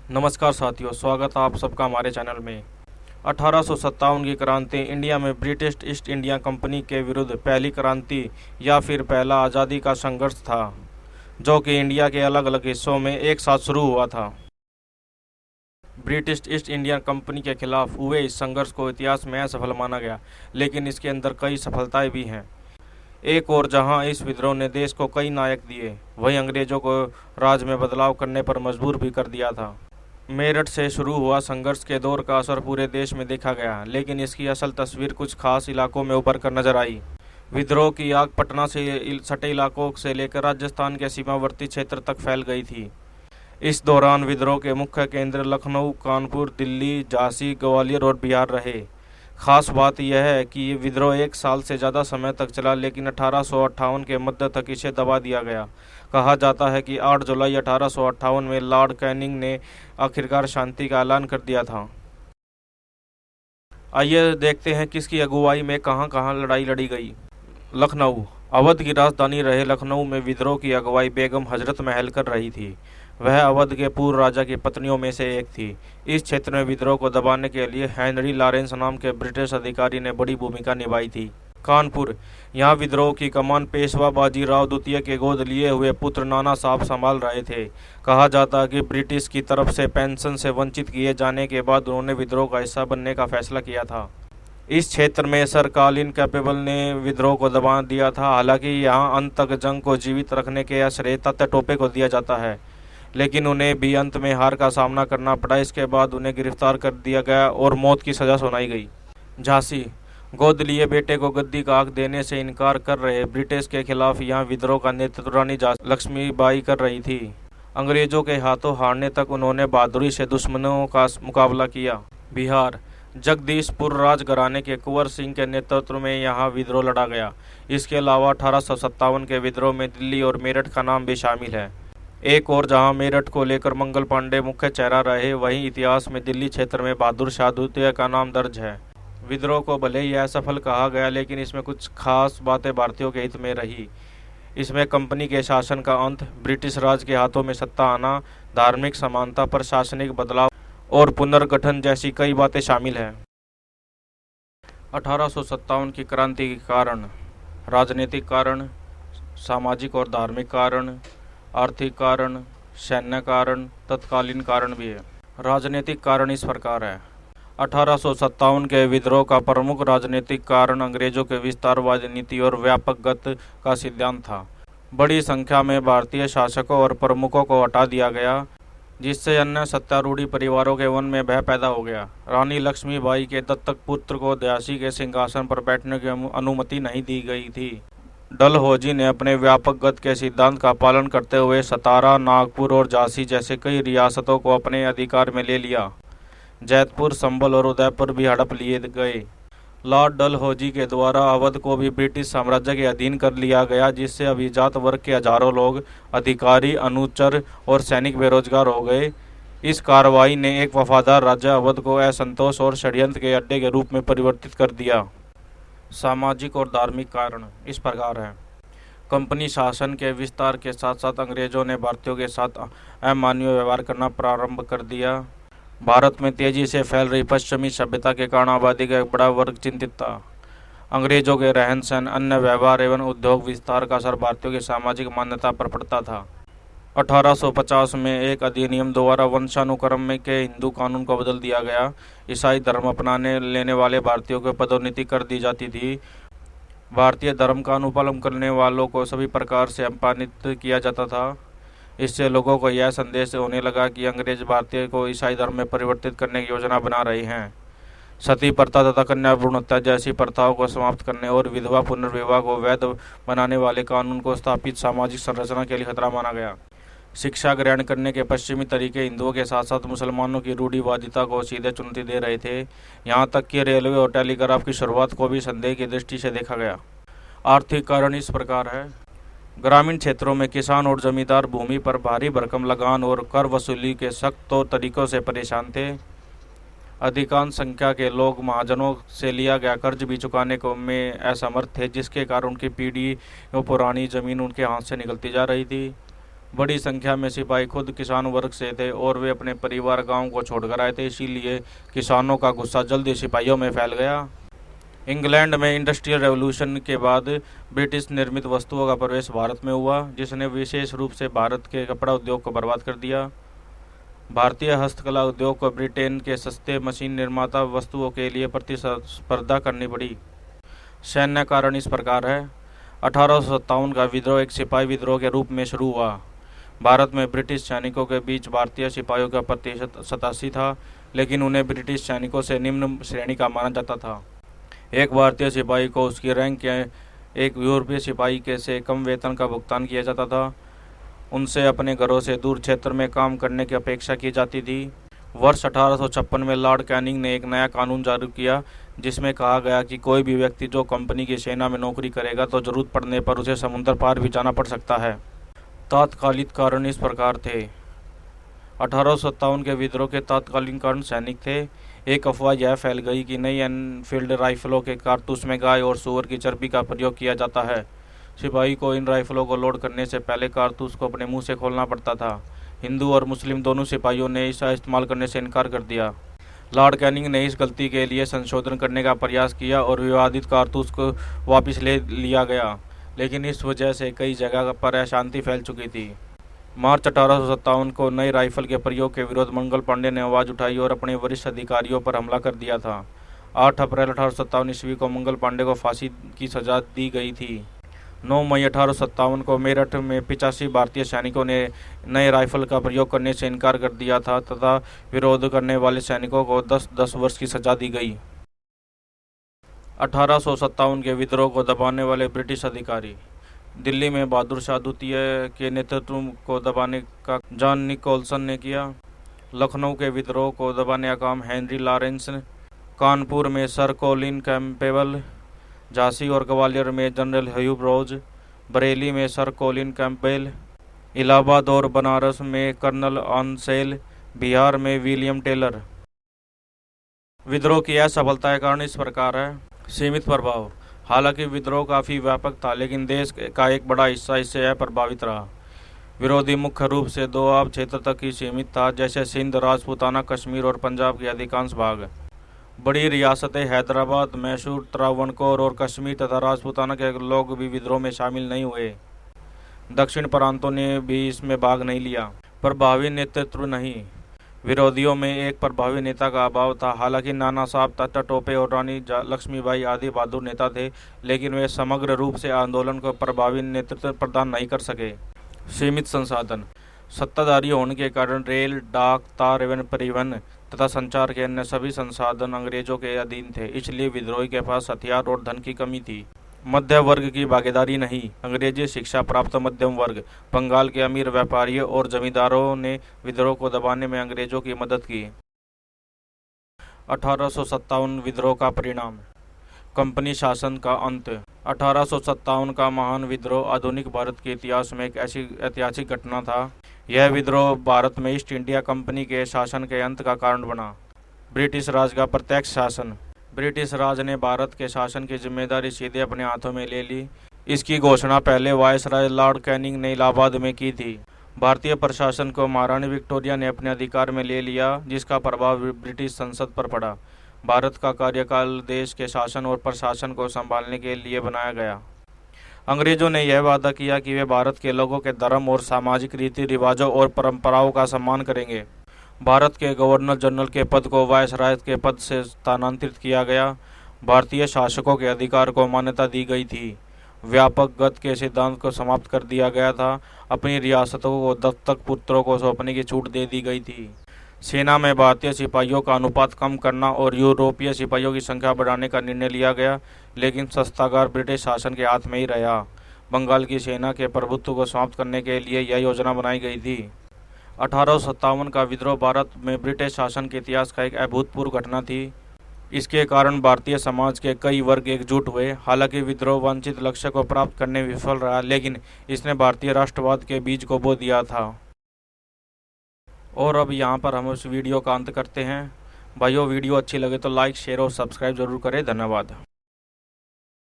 नमस्कार साथियों, स्वागत है आप सबका हमारे चैनल में। 1857 की क्रांति इंडिया में ब्रिटिश ईस्ट इंडिया कंपनी के विरुद्ध पहली क्रांति या फिर पहला आज़ादी का संघर्ष था, जो कि इंडिया के अलग अलग हिस्सों में एक साथ शुरू हुआ था। ब्रिटिश ईस्ट इंडिया कंपनी के खिलाफ हुए इस संघर्ष को इतिहास में असफल माना गया, लेकिन इसके अंदर कई सफलताएं भी हैं। एक और जहां इस विद्रोह ने देश को कई नायक दिए, वहीं अंग्रेजों को राज में बदलाव करने पर मजबूर भी कर दिया था। मेरठ से शुरू हुआ संघर्ष के दौर का असर पूरे देश में देखा गया, लेकिन इसकी असल तस्वीर कुछ खास इलाकों में उभर कर नजर आई। विद्रोह की आग पटना से सटे इलाकों से लेकर राजस्थान के सीमावर्ती क्षेत्र तक फैल गई थी। इस दौरान विद्रोह के मुख्य केंद्र लखनऊ, कानपुर, दिल्ली, झांसी, ग्वालियर और बिहार रहे। खास बात यह है कि ये विद्रोह एक साल से ज़्यादा समय तक चला, लेकिन 1858 के मध्य तक इसे दबा दिया गया। कहा जाता है कि 8 जुलाई 1858 में लॉर्ड कैनिंग ने आखिरकार शांति का ऐलान कर दिया था। आइए देखते हैं किसकी अगुवाई में कहां कहां लड़ाई लड़ी गई। लखनऊ। अवध की राजधानी रहे लखनऊ में विद्रोह की अगुवाई बेगम हजरत महल कर रही थी। वह अवध के पूर्व राजा की पत्नियों में से एक थी। इस क्षेत्र में विद्रोह को दबाने के लिए हेनरी लॉरेंस नाम के ब्रिटिश अधिकारी ने बड़ी भूमिका निभाई थी। कानपुर। यहाँ विद्रोह की कमान पेशवा बाजीराव द्वितीय के गोद लिए हुए पुत्र नाना साहब संभाल रहे थे। कहा जाता है कि ब्रिटिश की तरफ से पेंशन से वंचित किए जाने के बाद उन्होंने विद्रोह का हिस्सा बनने का फैसला किया था। इस क्षेत्र में सर कॉलिन कैपेबल ने विद्रोह को दबा दिया था। हालांकि यहाँ अंत तक जंग को जीवित रखने के श्रेय तत्या टोपे को दिया जाता है, लेकिन उन्हें भी अंत में हार का सामना करना पड़ा। इसके बाद उन्हें गिरफ्तार कर दिया गया और मौत की सजा सुनाई गई। झांसी। गोद लिए बेटे को गद्दी का हक देने से इनकार कर रहे ब्रिटिश के खिलाफ यहाँ विद्रोह का नेतृत्व रानी लक्ष्मीबाई कर रही थी। अंग्रेजों के हाथों हारने तक उन्होंने बहादुरी से दुश्मनों का मुकाबला किया। बिहार। जगदीशपुर राजघराने के कुंवर सिंह के नेतृत्व में यहाँ विद्रोह लड़ा गया। इसके अलावा 1857 के विद्रोह में दिल्ली और मेरठ का नाम भी शामिल है। एक और जहां मेरठ को लेकर मंगल पांडे मुख्य चेहरा रहे, वहीं इतिहास में दिल्ली क्षेत्र में बहादुर शाह द्वितीय का नाम दर्ज है। विद्रोह को भले ही असफल कहा गया, लेकिन इसमें कुछ खास बातें भारतीयों के हित में रही। इसमें कंपनी के शासन का अंत, ब्रिटिश राज के हाथों में सत्ता आना, धार्मिक समानता, प्रशासनिक बदलाव और पुनर्गठन जैसी कई बातें शामिल हैं। 1857 की क्रांति के कारण। राजनीतिक कारण, सामाजिक और धार्मिक कारण, आर्थिक कारण, सैन्य कारण, तत्कालीन कारण भी है। राजनीतिक कारण इस प्रकार है। 1857 के विद्रोह का प्रमुख राजनीतिक कारण अंग्रेजों के विस्तारवादी नीति और व्यापक गत का सिद्धांत था। बड़ी संख्या में भारतीय शासकों और प्रमुखों को हटा दिया गया, जिससे अन्य सत्तारूढ़ी परिवारों के मन में भय पैदा हो गया। रानी लक्ष्मीबाई के दत्तक पुत्र को झांसी के सिंहासन पर बैठने की अनुमति नहीं दी गई थी। डलहौजी ने अपने व्यापक गत के सिद्धांत का पालन करते हुए सतारा, नागपुर और झांसी जैसे कई रियासतों को अपने अधिकार में ले लिया। जैतपुर, संभल और उदयपुर भी हड़प लिए गए। लॉर्ड डलहौजी के द्वारा अवध को भी ब्रिटिश साम्राज्य के अधीन कर लिया गया, जिससे अभिजात वर्ग के हजारों लोग, अधिकारी, अनुचर और सैनिक बेरोजगार हो गए। इस कार्रवाई ने एक वफादार राजा अवध को असंतोष और षड्यंत्र के अड्डे के रूप में परिवर्तित कर दिया। सामाजिक और धार्मिक कारण इस प्रकार हैं। कंपनी शासन के विस्तार के साथ साथ अंग्रेजों ने भारतीयों के साथ अमानवीय व्यवहार करना प्रारंभ कर दिया। भारत में तेजी से फैल रही पश्चिमी सभ्यता के कारण आबादी का एक बड़ा वर्ग चिंतित था। अंग्रेजों के रहन सहन, अन्य व्यवहार एवं उद्योग विस्तार का असर भारतीयों की सामाजिक मान्यता पर पड़ता था। 1850 में एक अधिनियम द्वारा वंशानुक्रम में के हिंदू कानून को बदल दिया गया। ईसाई धर्म अपनाने लेने वाले भारतीयों को पदोन्नति कर दी जाती थी। भारतीय धर्म का अनुपालन करने वालों को सभी प्रकार से अपमानित किया जाता था। इससे लोगों को यह संदेश होने लगा कि अंग्रेज भारतीय को ईसाई धर्म में परिवर्तित करने की योजना बना रहे हैं। सती प्रथा तथा कन्या भ्रूण हत्या जैसी प्रथाओं को समाप्त करने और विधवा पुनर्विवाह को वैध बनाने वाले कानून को स्थापित सामाजिक संरचना के लिए खतरा माना गया। शिक्षा ग्रहण करने के पश्चिमी तरीके हिंदुओं के साथ साथ मुसलमानों की रूढ़िवादिता को सीधे चुनौती दे रहे थे। यहाँ तक कि रेलवे और टेलीग्राफ की शुरुआत को भी संदेह की दृष्टि से देखा गया। आर्थिक कारण इस प्रकार है। ग्रामीण क्षेत्रों में किसान और जमींदार भूमि पर भारी भरकम लगान और कर वसूली के सख्त तरीकों से परेशान थे। अधिकांश संख्या के लोग महाजनों से लिया गया कर्ज भी चुकाने को में असमर्थ थे, जिसके कारण उनकी पीढ़ी पुरानी जमीन उनके हाथ से निकलती जा रही थी। बड़ी संख्या में सिपाही खुद किसान वर्ग से थे और वे अपने परिवार गांव को छोड़कर आए थे, इसीलिए किसानों का गुस्सा जल्दी सिपाहियों में फैल गया। इंग्लैंड में इंडस्ट्रियल रेवोल्यूशन के बाद ब्रिटिश निर्मित वस्तुओं का प्रवेश भारत में हुआ, जिसने विशेष रूप से भारत के कपड़ा उद्योग को बर्बाद कर दिया। भारतीय हस्तकला उद्योग को ब्रिटेन के सस्ते मशीन निर्माता वस्तुओं के लिए प्रतिस्पर्धा करनी पड़ी। सैन्य कारण इस प्रकार है। 1857 का विद्रोह एक सिपाही विद्रोह के रूप में शुरू हुआ। भारत में ब्रिटिश सैनिकों के बीच भारतीय सिपाहियों का प्रतिशत 87 था, लेकिन उन्हें ब्रिटिश सैनिकों से निम्न श्रेणी का माना जाता था। एक भारतीय सिपाही को उसकी रैंक के एक यूरोपीय सिपाही के से कम वेतन का भुगतान किया जाता था। उनसे अपने घरों से दूर क्षेत्र में काम करने की अपेक्षा की जाती थी। वर्ष 1856 में लॉर्ड कैनिंग ने एक नया कानून जारी किया, जिसमें कहा गया कि कोई भी व्यक्ति जो कंपनी की सेना में नौकरी करेगा तो जरूरत पड़ने पर उसे समुद्र पार भी जाना पड़ सकता है। तात्कालिक कारण इस प्रकार थे। 1857 के विद्रोह के तात्कालिक कारण सैनिक थे। एक अफवाह यह फैल गई कि नई एनफील्ड राइफलों के कारतूस में गाय और सूअर की चर्बी का प्रयोग किया जाता है। सिपाही को इन राइफलों को लोड करने से पहले कारतूस को अपने मुंह से खोलना पड़ता था। हिंदू और मुस्लिम दोनों सिपाहियों ने इसका इस्तेमाल करने से इनकार कर दिया। लॉर्ड कैनिंग ने इस गलती के लिए संशोधन करने का प्रयास किया और विवादित कारतूस को वापस ले लिया गया, लेकिन इस वजह से कई जगह पर अशांति फैल चुकी थी। मार्च 1857 को नई राइफल के प्रयोग के विरोध मंगल पांडे ने आवाज़ उठाई और अपने वरिष्ठ अधिकारियों पर हमला कर दिया था। 8 अप्रैल 1857 ईस्वी को मंगल पांडे को फांसी की सजा दी गई थी। 9 मई 1857 को मेरठ में 85 भारतीय सैनिकों ने नए राइफल का प्रयोग करने से इनकार कर दिया था तथा विरोध करने वाले सैनिकों को 10-10 वर्ष की सजा दी गई। 1857 के विद्रोह को दबाने वाले ब्रिटिश अधिकारी। दिल्ली में बहादुर शाह द्वितीय के नेतृत्व को दबाने का जॉन निकोलसन ने किया। लखनऊ के विद्रोह को दबाने का काम हेनरी लॉरेंस ने, कानपुर में सर कॉलिन कैंपबेल, झांसी और ग्वालियर में जनरल ह्यूब रोज, बरेली में सर कॉलिन कैंपबेल, इलाहाबाद और बनारस में कर्नल ऑनसेल, बिहार में विलियम टेलर। विद्रोह की असफलता के कारण इस प्रकार है। सीमित प्रभाव। हालांकि विद्रोह काफ़ी व्यापक था, लेकिन देश का एक बड़ा हिस्सा इससे अप्रभावित रहा। विरोधी मुख्य रूप से 2 आब क्षेत्र तक ही सीमित था, जैसे सिंध, राजपूताना, कश्मीर और पंजाब के अधिकांश भाग। बड़ी रियासतें हैदराबाद, मैसूर, त्रावणकोर और कश्मीर तथा राजपूताना के लोग भी विद्रोह में शामिल नहीं हुए। दक्षिण प्रांतों ने भी इसमें भाग नहीं लिया। प्रभावी नेतृत्व नहीं। विरोधियों में एक प्रभावी नेता का अभाव था। हालांकि नाना साहब, तात्या टोपे और रानी लक्ष्मीबाई आदि बहादुर नेता थे, लेकिन वे समग्र रूप से आंदोलन को प्रभावी नेतृत्व प्रदान नहीं कर सके। सीमित संसाधन। सत्ताधारी होने के कारण रेल, डाक, तार एवं परिवहन तथा संचार के अन्य सभी संसाधन अंग्रेजों के अधीन थे, इसलिए विद्रोही के पास हथियार और धन की कमी थी। मध्य वर्ग की भागीदारी नहीं। अंग्रेजी शिक्षा प्राप्त मध्यम वर्ग, बंगाल के अमीर व्यापारियों और जमींदारों ने विद्रोह को दबाने में अंग्रेजों की मदद की। 1857 विद्रोह का परिणाम। कंपनी शासन का अंत। 1857 का महान विद्रोह आधुनिक भारत के इतिहास में एक ऐसी ऐतिहासिक घटना था। यह विद्रोह भारत में ईस्ट इंडिया कंपनी के शासन के अंत का कारण बना। ब्रिटिश राज का प्रत्यक्ष शासन। ब्रिटिश राज ने भारत के शासन की जिम्मेदारी सीधे अपने हाथों में ले ली। इसकी घोषणा पहले वायसराय लॉर्ड कैनिंग ने इलाहाबाद में की थी। भारतीय प्रशासन को महारानी विक्टोरिया ने अपने अधिकार में ले लिया, जिसका प्रभाव ब्रिटिश संसद पर पड़ा। भारत का कार्यकाल देश के शासन और प्रशासन को संभालने के लिए बनाया गया। अंग्रेजों ने यह वादा किया कि वे भारत के लोगों के धर्म और सामाजिक रीति रिवाजों और परंपराओं का सम्मान करेंगे। भारत के गवर्नर जनरल के पद को वायसराय के पद से स्थानांतरित किया गया। भारतीय शासकों के अधिकार को मान्यता दी गई थी। व्यापक गत के सिद्धांत को समाप्त कर दिया गया था। अपनी रियासतों को दत्तक पुत्रों को सौंपने की छूट दे दी गई थी। सेना में भारतीय सिपाहियों का अनुपात कम करना और यूरोपीय सिपाहियों की संख्या बढ़ाने का निर्णय लिया गया, लेकिन शस्त्रागार ब्रिटिश शासन के हाथ में ही रहा। बंगाल की सेना के प्रभुत्व को समाप्त करने के लिए यह योजना बनाई गई थी। 1857 का विद्रोह भारत में ब्रिटिश शासन के इतिहास का एक अभूतपूर्व घटना थी। इसके कारण भारतीय समाज के कई वर्ग एकजुट हुए। हालांकि विद्रोह वांछित लक्ष्य को प्राप्त करने में विफल रहा, लेकिन इसने भारतीय राष्ट्रवाद के बीज को बो दिया था। और अब यहाँ पर हम इस वीडियो का अंत करते हैं। भाइयों, वीडियो अच्छी लगे तो लाइक, शेयर और सब्सक्राइब जरूर करें। धन्यवाद।